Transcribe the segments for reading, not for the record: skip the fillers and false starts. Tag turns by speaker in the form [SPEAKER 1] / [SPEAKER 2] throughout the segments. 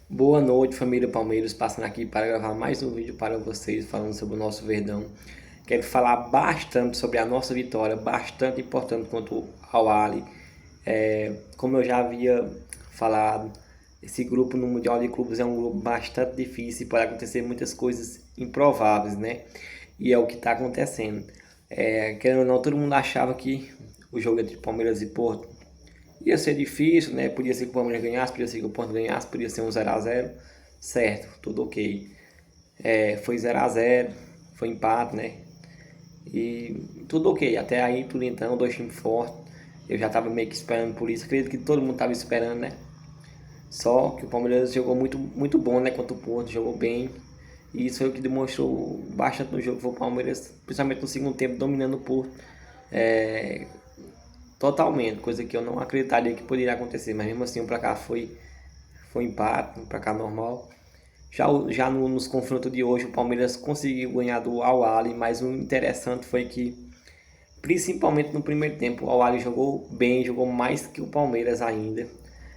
[SPEAKER 1] Boa noite, família Palmeiras, passando aqui para gravar mais um vídeo para vocês, falando sobre o nosso Verdão. Quero falar bastante sobre a nossa vitória, bastante importante contra o Al-Ahly. Como eu já havia falado, esse grupo no Mundial de Clubes é um grupo bastante difícil, pode acontecer muitas coisas improváveis, né? E é o que está acontecendo. Querendo ou não, todo mundo achava que o jogo entre Palmeiras e Porto ia ser difícil, né? Podia ser que o Palmeiras ganhasse, podia ser que o Porto ganhasse, podia ser um 0 a 0, certo, tudo ok. Foi 0 a 0, foi empate, né? E tudo ok, até aí tudo então, dois times fortes. Eu já tava meio que esperando por isso, acredito que todo mundo tava esperando, né? Só que o Palmeiras jogou muito bom, né? Contra o Porto, jogou bem. E isso foi o que demonstrou bastante no jogo. Foi o Palmeiras, principalmente no segundo tempo, dominando o Porto. É, Totalmente, coisa que eu não acreditaria que poderia acontecer, mas mesmo assim o placar foi empate, um placar normal. Já nos confrontos de hoje, o Palmeiras conseguiu ganhar do Al-Ahly, mas o interessante foi que, principalmente no primeiro tempo, o Al-Ahly jogou bem, jogou mais que o Palmeiras ainda.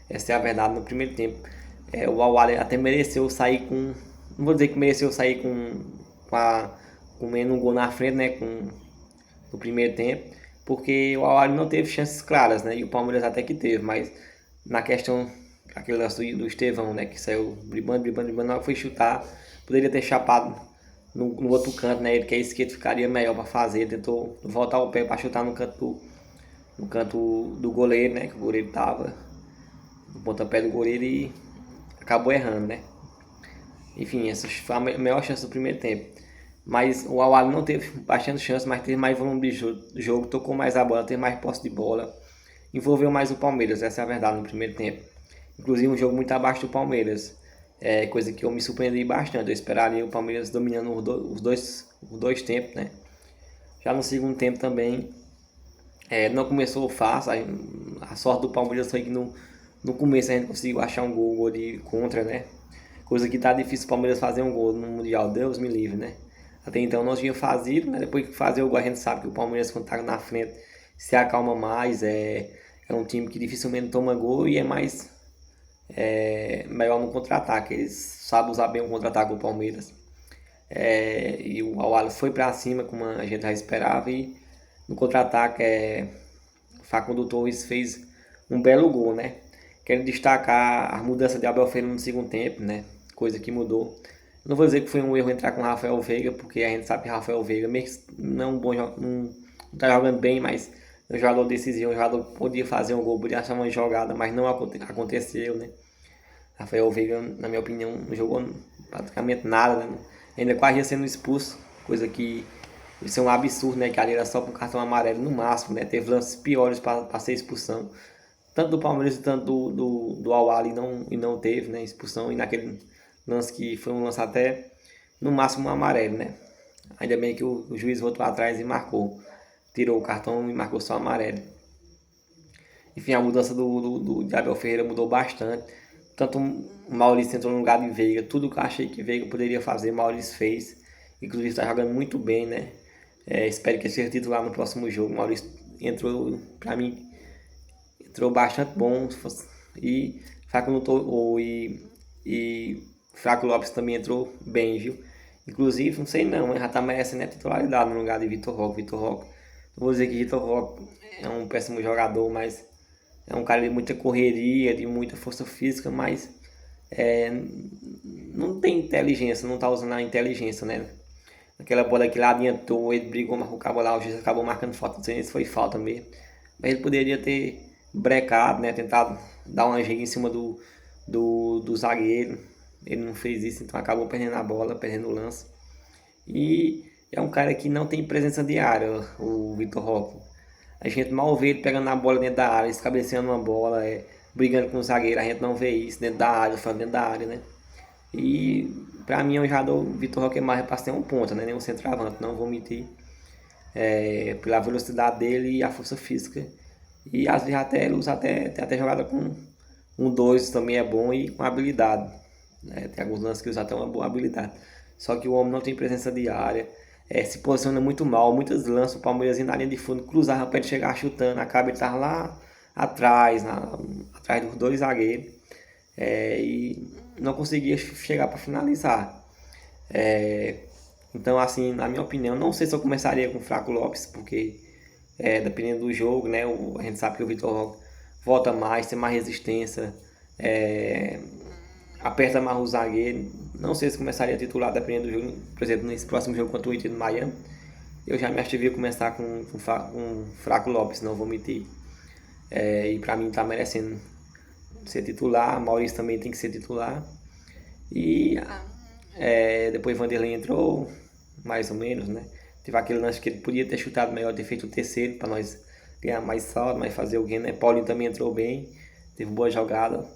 [SPEAKER 1] Essa é a verdade, no primeiro tempo. O Al-Ahly até mereceu sair com... Não vou dizer que mereceu sair com, a, com menos um gol na frente, né? No primeiro tempo, porque o Al não teve chances claras, né? E o Palmeiras até que teve, mas na questão, aquele lance do Estevão, né? Que saiu driblando, na hora que foi chutar, poderia ter chapado no outro canto, né? Ele que é esquerdo ficaria melhor para fazer, tentou voltar o pé para chutar no canto do goleiro, né? Que o goleiro tava no pontapé do goleiro e acabou errando, né? Enfim, essa foi a melhor chance do primeiro tempo. Mas o Al não teve bastante chance, mas teve mais volume de jogo, tocou mais a bola, teve mais posse de bola, envolveu mais o Palmeiras, essa é a verdade, no primeiro tempo. Inclusive um jogo muito abaixo do Palmeiras, coisa que eu me surpreendi bastante. Eu esperaria o Palmeiras dominando os dois tempos, né? Já no segundo tempo também, não começou fácil, a sorte do Palmeiras foi que no começo a gente conseguiu achar um gol de contra, né? Coisa que tá difícil o Palmeiras fazer um gol no Mundial, Deus me livre, né? Até então nós tínhamos fazido, né? Depois que fazer o gol a gente sabe que o Palmeiras quando tá na frente se acalma mais, é um time que dificilmente toma gol e é mais melhor no contra-ataque. Eles sabem usar bem o contra-ataque do Palmeiras. E o Al foi para cima como a gente já esperava e no contra-ataque Facundo Torres fez um belo gol, né? Quero destacar a mudança de Abel Ferreira no segundo tempo, né? Coisa que mudou. Não vou dizer que foi um erro entrar com o Rafael Veiga, porque a gente sabe que o Rafael Veiga, mesmo não, não tá jogando bem, mas é um jogador decisivo, um jogador que podia fazer um gol, podia achar uma jogada, mas não aconteceu, né? Rafael Veiga, na minha opinião, não jogou praticamente nada, né? Ainda quase ia sendo expulso, coisa que isso é um absurdo, né? Que ali era só com cartão amarelo no máximo, né? Teve lances piores para ser expulsão. Tanto do Palmeiras e tanto do Al-Ahly não teve, né? Expulsão. E naquele lance que foi um lance até no máximo um amarelo, né? Ainda bem que o juiz voltou atrás e marcou. Tirou o cartão e marcou só amarelo. Enfim, a mudança de Abel Ferreira mudou bastante. Tanto o Maurício entrou no lugar de Veiga. Tudo que eu achei que Veiga poderia fazer, Maurício fez. Inclusive está jogando muito bem, né? Espero que ele seja titular no próximo jogo. Maurício entrou, para mim, entrou bastante bom. E Fraco, lutou, e Fraco Lopes também entrou bem, viu? Inclusive, não sei não, já tá merecendo a titularidade no lugar de Vitor Roque. Vitor Roque, não vou dizer que Vitor Roque é um péssimo jogador, mas é um cara de muita correria, de muita força física, mas é, não tem inteligência, não tá usando a inteligência, né? Aquela bola que lá adiantou, ele brigou, marcou o cabo lá, o juiz acabou marcando falta, não sei se foi falta mesmo. Mas ele poderia ter brecado, né? Tentado dar uma jeito em cima do zagueiro. Ele não fez isso, então acabou perdendo a bola, perdendo o lance. E é um cara que não tem presença de área, o Vitor Roque. A gente mal vê ele pegando a bola dentro da área, cabeceando uma bola, brigando com o zagueiro. A gente não vê isso dentro da área, falando dentro da área, né? E pra mim, eu já dou o Vitor Roque mais para ser um ponta, né? Nem um centroavante, não vou mentir. Pela velocidade dele e a força física. E às vezes até ele usa até jogada com um 2 também é bom e com habilidade. Né? Tem alguns lances que usa até uma boa habilidade. Só que o homem não tem presença de área. Se posiciona muito mal. Muitos lances o Palmeiras na linha de fundo cruzava para ele chegar chutando. Acaba ele estar lá atrás, atrás dos dois zagueiros. E não conseguia chegar para finalizar. Então, assim, na minha opinião, não sei se eu começaria com o Flaco Lopes, porque dependendo do jogo, né, a gente sabe que o Vitor Roque volta mais, tem mais resistência, é, aperta mais o zagueiro. Não sei se começaria a titular dependendo do jogo. Por exemplo, nesse próximo jogo contra o Inter do Miami, eu já me ativei a começar com Flaco Lopes, não vou mentir. E pra mim tá merecendo ser titular, Maurício também tem que ser titular. E depois Vanderlei entrou, mais ou menos, né? Teve aquele lance que ele podia ter chutado melhor, ter feito o terceiro para nós ganhar mais saldo, mas fazer o quê, né? Paulinho também entrou bem, teve boa jogada.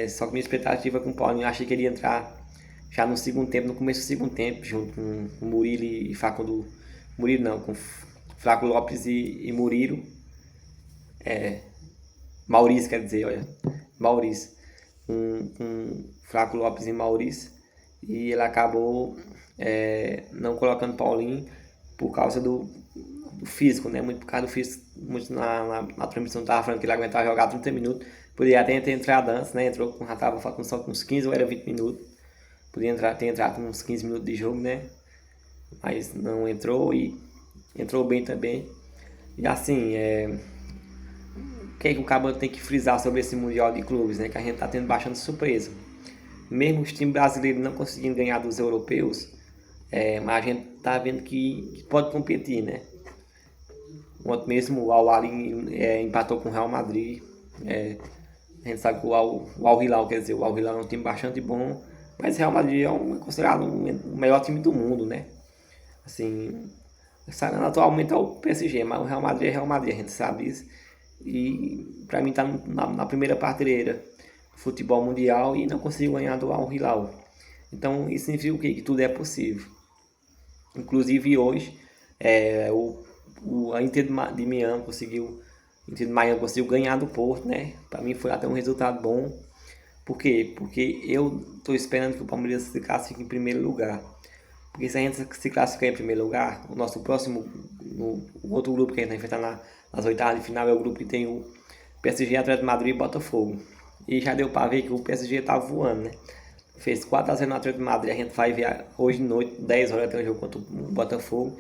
[SPEAKER 1] Só que minha expectativa com o Paulinho, eu achei que ele ia entrar já no segundo tempo, no começo do segundo tempo, junto com o Murilo e Facundo. Murilo não, com Flaco Lopes e Murilo. Maurício, quer dizer, olha. Maurício. Com Flaco Lopes e Maurício. E ele acabou não colocando Paulinho por causa do físico, né? Muito por causa do físico. Muito na transmissão estava falando que ele aguentava jogar 30 minutos. Poderia até ter entrado antes, né? Entrou já estava faltando só uns 15 ou era 20 minutos. Podia ter entrado com uns 15 minutos de jogo, né? Mas não entrou e entrou bem também. E assim, o que é que o Cabo tem que frisar sobre esse Mundial de Clubes, né? Que a gente tá tendo bastante surpresa. Mesmo os times brasileiros não conseguindo ganhar dos europeus, mas a gente tá vendo que pode competir, né? Ontem mesmo o Al-Ahly empatou com o Real Madrid. A gente sabe que o Al-Hilal, quer dizer, o Al-Hilal é um time bastante bom, mas o Real Madrid é considerado o melhor time do mundo, né? Assim, atualmente é o PSG, mas o Real Madrid é Real Madrid, a gente sabe isso. E pra mim tá na primeira prateleira do futebol mundial e não conseguiu ganhar do Al-Hilal. Então isso significa o quê? Que tudo é possível. Inclusive hoje a Inter de Miami conseguiu ganhar do Porto, né? Para mim foi até um resultado bom. Por quê? Porque eu estou esperando que o Palmeiras se classifique em primeiro lugar. Porque se a gente se classificar em primeiro lugar, o nosso próximo, o outro grupo que a gente vai enfrentar nas oitavas de final é o grupo que tem o PSG, Atlético de Madrid e Botafogo. E já deu para ver que o PSG tá voando, né? Fez 4-0 no Atlético de Madrid. A gente vai ver hoje de noite, 10 horas, tem um jogo contra o Botafogo.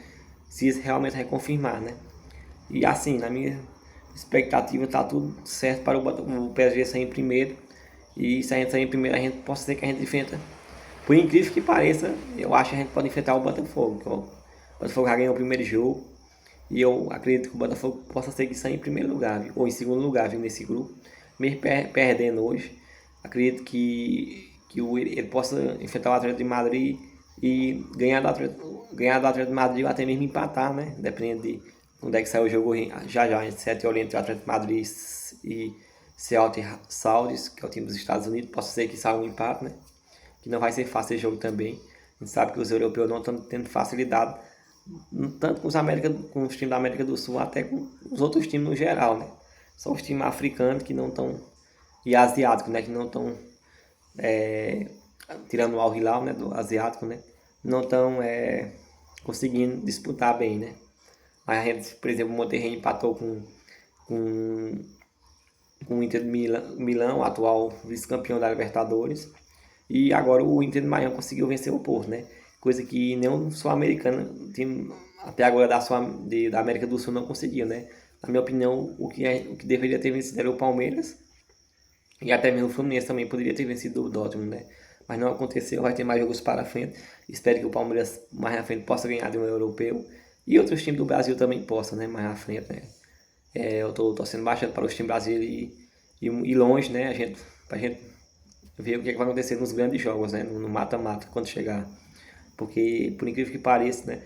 [SPEAKER 1] Se isso realmente vai confirmar, né? E assim, na minha expectativa, tá tudo certo para o PSG sair em primeiro. E se a gente sair em primeiro, a gente possa ser que a gente enfrenta. Por incrível que pareça, eu acho que a gente pode enfrentar o Botafogo. O Botafogo já ganhou o primeiro jogo. E eu acredito que o Botafogo possa ser que saia em primeiro lugar, viu? Ou em segundo lugar, viu, nesse grupo. Mesmo perdendo hoje, acredito que ele possa enfrentar o Atlético de Madrid e ganhar do Atlético de Madrid ou até mesmo empatar, né? Dependendo de onde é que sai o jogo já, entre 7 horas entre o Atlético de Madrid e Seattle Sounders, que é o time dos Estados Unidos. Possa ser que saia um empate, né? Que não vai ser fácil esse jogo também. A gente sabe que os europeus não estão tendo facilidade, tanto com os times da América do Sul, até com os outros times no geral, né? Só os times africanos que não estão, e asiáticos, né? Que não estão, tirando o Al Hilal, né? Do asiático, né? Não estão conseguindo disputar bem, né? Mas a gente, por exemplo, o Monterrey empatou com, com o Inter de Milão, o atual vice-campeão da Libertadores. E agora o Inter de Miami conseguiu vencer o Porto, né? Coisa que nenhum sul-americano, até agora da América do Sul, não conseguiu, né? Na minha opinião, o que deveria ter vencido era o Palmeiras. E até mesmo o Fluminense também poderia ter vencido o Dortmund, né? Mas não aconteceu, vai ter mais jogos para frente. Espero que o Palmeiras mais na frente possa ganhar de um europeu. E outros times do Brasil também possam, né? Mais na frente, né? Eu estou torcendo bastante para os times brasileiros ir longe, né? Pra gente ver o que vai acontecer nos grandes jogos, né? No mata-mata, quando chegar. Porque, por incrível que pareça, né?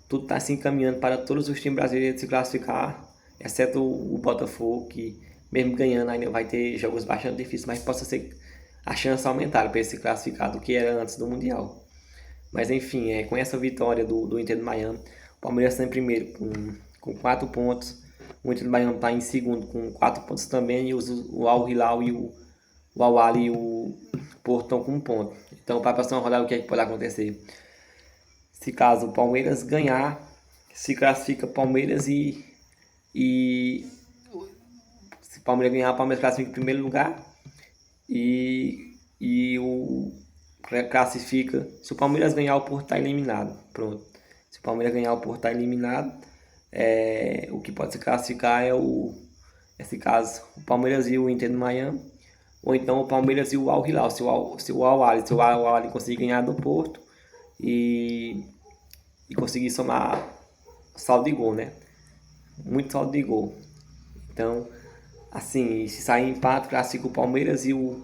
[SPEAKER 1] Tudo está se encaminhando para todos os times brasileiros se classificar, exceto o Botafogo, que mesmo ganhando ainda vai ter jogos bastante difíceis, mas possa ser a chance aumentar para ele se classificar do que era antes do Mundial. Mas enfim, com essa vitória do Inter de Miami, o Palmeiras está em primeiro com 4 pontos, o Inter de Miami está em segundo com 4 pontos também, e o Al Hilal e o Al Ahly e o Porto estão com 1 ponto. Então, para a próxima rodada, o que é que pode acontecer? Se caso o Palmeiras ganhar, se classifica Palmeiras e se o Palmeiras ganhar, o Palmeiras classifica em primeiro lugar. E e o classifica. Se o Palmeiras ganhar, o Porto está eliminado. Pronto. Se o Palmeiras ganhar, o Porto está eliminado. O que pode se classificar nesse caso, o Palmeiras e o Inter do Miami. Ou então o Palmeiras e o Al Hilal. Se o Al Ahly conseguir ganhar do Porto e conseguir somar saldo de gol, né? Muito saldo de gol. Então, assim, se sair empate, classifica o Palmeiras e o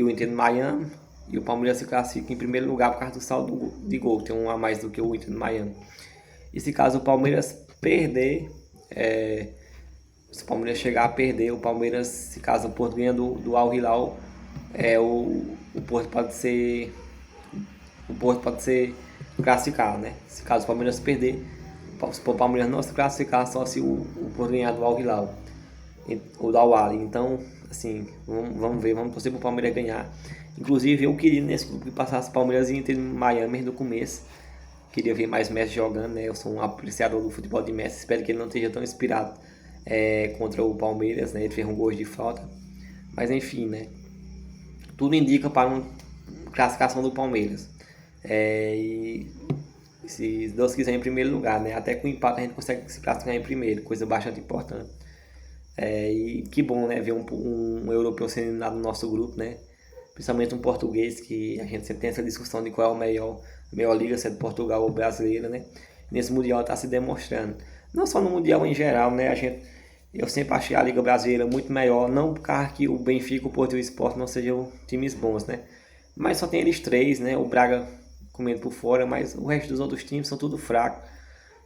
[SPEAKER 1] Inter de Miami. E o Palmeiras se classifica em primeiro lugar por causa do saldo de gol. Tem um a mais do que o Inter de Miami. E se caso o Palmeiras perder, se o Palmeiras chegar a perder, o Palmeiras, se caso o Porto ganha do Al Hilal, o Porto pode ser classificado, né? Se caso o Palmeiras perder, se o Palmeiras não se classificar, só se o Porto ganhar do Al Hilal ou do Al Ahly. Então, assim, vamos ver, vamos torcer para o Palmeiras ganhar. Inclusive, eu queria nesse grupo que passasse Palmeiras e Inter em Miami no começo. Queria ver mais Messi jogando, né? Eu sou um apreciador do futebol de Messi. Espero que ele não esteja tão inspirado contra o Palmeiras, né? Ele fez um gol de falta. Mas enfim, né? Tudo indica para uma classificação do Palmeiras. E se Deus quiser em primeiro lugar, né? Até com o empate a gente consegue se classificar em primeiro, coisa bastante importante. E que bom, né? Ver um europeu sendo eliminado no nosso grupo, né? Principalmente um português, que a gente sempre tem essa discussão de qual é a melhor liga, se é de Portugal ou brasileira, né? Nesse Mundial está se demonstrando. Não só no Mundial em geral, né? Eu sempre achei a Liga Brasileira muito melhor, não por causa que o Benfica, o Porto e o Sport não sejam times bons, né? Mas só tem eles três, né? O Braga comendo por fora, mas o resto dos outros times são tudo fracos.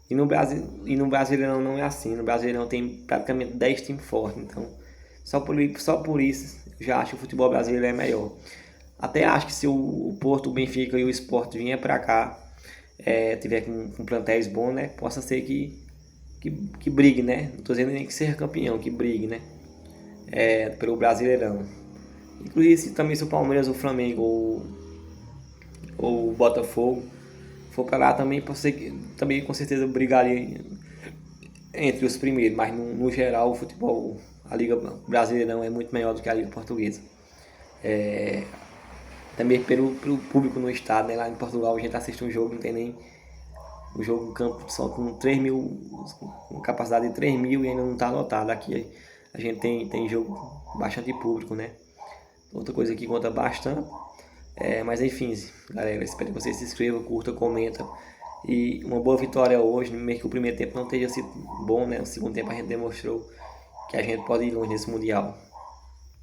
[SPEAKER 1] E no Brasileirão não é assim. No Brasileirão tem praticamente 10 times fortes. Então, só por isso, eu já acho que o futebol brasileiro é melhor. Até acho que se o Porto, o Benfica e o Sport vier para cá, tiver com plantéis bons, né? Possa ser que brigue, né? Não tô dizendo nem que seja campeão, que brigue, né? Pelo Brasileirão. Inclusive, também se o Palmeiras, o Flamengo ou o Botafogo for para lá também, também com certeza brigaria entre os primeiros, mas no geral o futebol, a Liga Brasileira não é muito melhor do que a Liga Portuguesa. Também pelo público no estado, né? Lá em Portugal a gente assiste um jogo, não tem nem o jogo no campo só com 3 mil, com capacidade de 3 mil e ainda não está lotado. Aqui a gente tem jogo bastante público, né? Outra coisa que conta bastante. Mas enfim, galera, espero que vocês se inscrevam, curtam, comentam. E uma boa vitória hoje, mesmo que o primeiro tempo não tenha sido bom, né? O segundo tempo a gente demonstrou que a gente pode ir longe nesse Mundial.